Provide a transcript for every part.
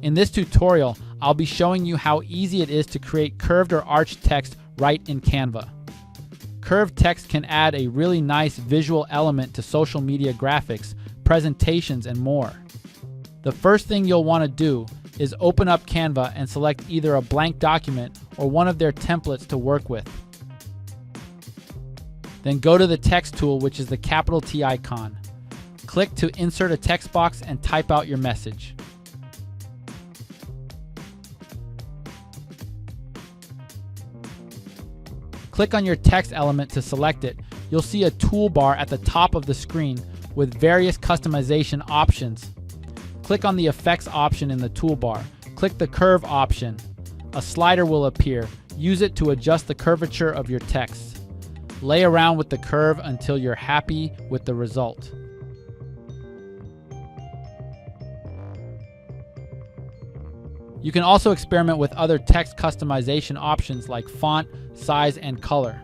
In this tutorial, I'll be showing you how easy it is to create curved or arched text right in Canva. Curved text can add a really nice visual element to social media graphics, presentations, and more. The first thing you'll want to do is open up Canva and select either a blank document or one of their templates to work with. Then go to the text tool, which is the capital T icon. Click to insert a text box and type out your message. Click on your text element to select it. You'll see a toolbar at the top of the screen with various customization options. Click on the effects option in the toolbar. Click the curve option. A slider will appear. Use it to adjust the curvature of your text. Lay around with the curve until you're happy with the result. You can also experiment with other text customization options like font, size, and color.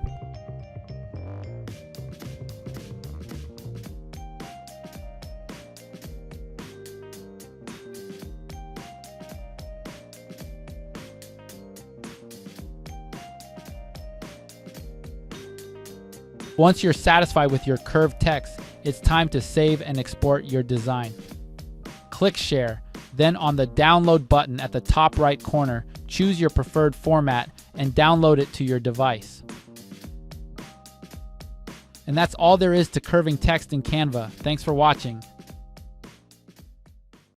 Once you're satisfied with your curved text, it's time to save and export your design. Click Share. Then on the download button at the top right corner, choose your preferred format and download it to your device. And that's all there is to curving text in Canva. Thanks for watching.